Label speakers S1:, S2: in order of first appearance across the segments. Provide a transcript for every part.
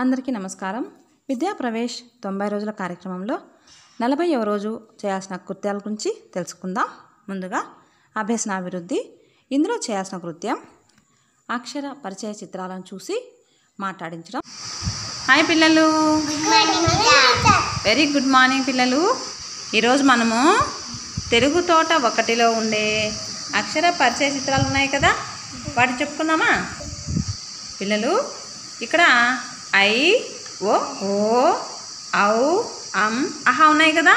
S1: అందరికీ నమస్కారం. విద్యా ప్రవేశ్ 90 రోజుల కార్యక్రమంలో 40వ రోజు చేయాల్సిన కృత్యాల గురించి తెలుసుకుందాం. ముందుగా అభ్యసనాభివృద్ధి. ఇందులో చేయాల్సిన కృత్యం అక్షర పరిచయ చిత్రాలను చూసి మాట్లాడించడం. హాయ్ పిల్లలు, వెరీ గుడ్ మార్నింగ్ పిల్లలు. ఈరోజు మనము తెలుగు తోట 1లో ఉండే అక్షర పరిచయ చిత్రాలు ఉన్నాయి కదా, వాటిని చెప్పుకుందామా పిల్లలు? ఇక్కడ ఐ, ఓ, ఔ, అహా ఉన్నాయి కదా,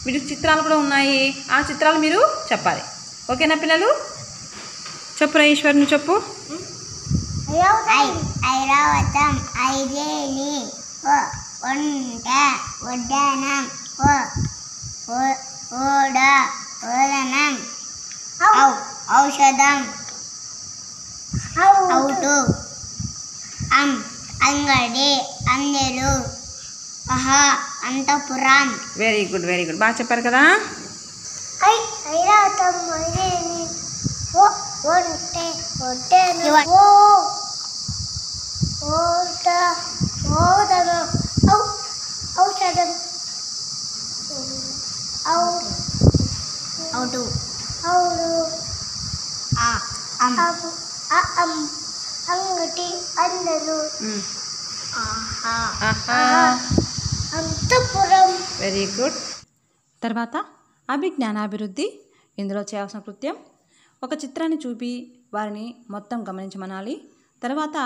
S1: వీటికి చిత్రాలు కూడా ఉన్నాయి. ఆ చిత్రాలు మీరు చెప్పాలి, ఓకేనా పిల్లలు? చెప్పురా ఈశ్వర్, నువ్వు చెప్పు.
S2: ఐరావతం, ఐరేని, ఒంట, ఒడ్డానం, ఓడ, ఓదనం, ఔషధం, ఔటు, అంగడి, అందెలు, Anantapuram.
S1: Very good, very good, బాగా చెప్పారు కదా.
S2: ఐరావతం, ఐరేని, ఒంటె, ఒడ్డానం, ఓదనం, ఔషధం, ఔటు, అంగటి, అందరు, అంతపురం.
S1: Very good. తర్వాత అభిజ్ఞానాభివృద్ధి. ఇందులో చేయాల్సిన కృత్యం ఒక చిత్రాన్ని చూపి వారిని మొత్తం గమనించమనాలి. తర్వాత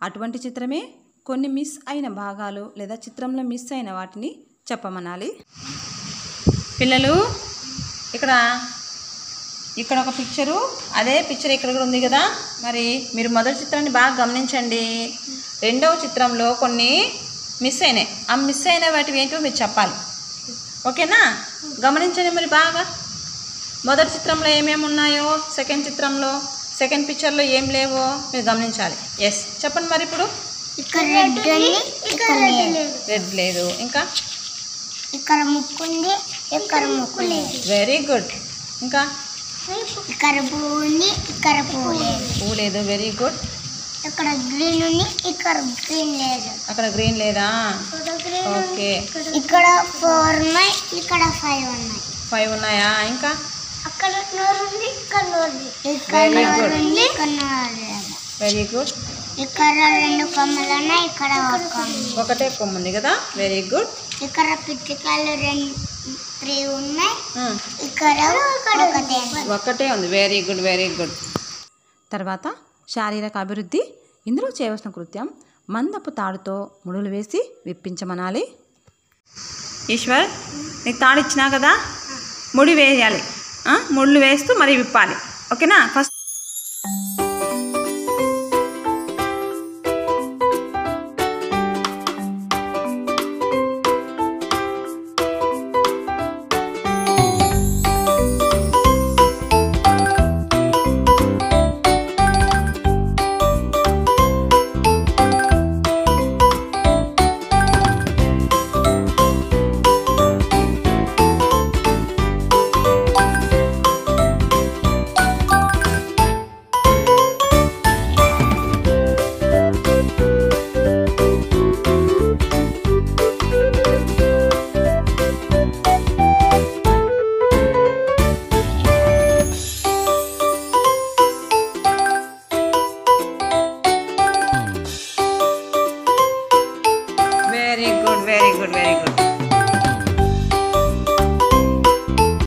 S1: అటువంటి చిత్రమే కొన్ని మిస్ అయిన భాగాలు లేదా చిత్రంలో మిస్ అయిన వాటిని చెప్పమనాలి. పిల్లలు ఇక్కడ ఒక పిక్చరు, అదే పిక్చర్ ఇక్కడ కూడా ఉంది కదా. మరి మీరు మొదటి చిత్రాన్ని బాగా గమనించండి. రెండవ చిత్రంలో కొన్ని మిస్ అయినాయి. ఆ మిస్ అయిన వాటివి ఏంటో మీరు చెప్పాలి, ఓకేనా? గమనించండి మరి బాగా. మొదటి చిత్రంలో ఏమేమి ఉన్నాయో, సెకండ్ పిక్చర్లో ఏం లేవో మీరు గమనించాలి. ఎస్, చెప్పండి మరి. ఇప్పుడు రెడ్ లేదు, ఇంకా
S2: ఇక్కడ ముక్కుంది, ఇక్కడ ముక్కు లేదు.
S1: Very good. ఇంకా
S2: ఇక్కడ పువ్వు ఉంది, ఇక్కడ పువ్వు లేదు.
S1: పువ్వు లేదు, వెరీ గుడ్.
S2: ఇక్కడ గ్రీన్ ఉంది, ఇక్కడ గ్రీన్ లేదు.
S1: అక్కడ గ్రీన్ లేదా? ఓకే.
S2: ఇక్కడ 4 ఉన్నాయి, ఇక్కడ 5 ఉన్నాయి.
S1: 5 ఉన్నాయా? ఇంకా
S2: అక్కడ నోరు ఉంది, ఇక్కడ నోరు ఉంది. ఇక్కడ నోరు ఉంది, ఇక్కడ నోరు లేదు.
S1: Very good.
S2: ఇక్కడ 2 కొమ్మలు ఉన్నాయి, ఇక్కడ
S1: ఒకటే కొమ్ము ఉంది కదా. Very good.
S2: ఇక్కడ పిచ్చికాయలు 3 ఉన్నాయి, ఇక్కడ
S1: ఒకటే ఉంది. Very good, very good. తర్వాత శారీరక అభివృద్ధి. ఇందులో చేయవలసిన కృత్యం మందపు తాడుతో ముడులు వేసి విప్పించమనాలి. ఈశ్వర్, నీకు తాడు ఇచ్చినా కదా, ముడి వేయాలి. ముళ్ళు వేస్తూ మరి విప్పాలి, ఓకేనా? ఫస్ట్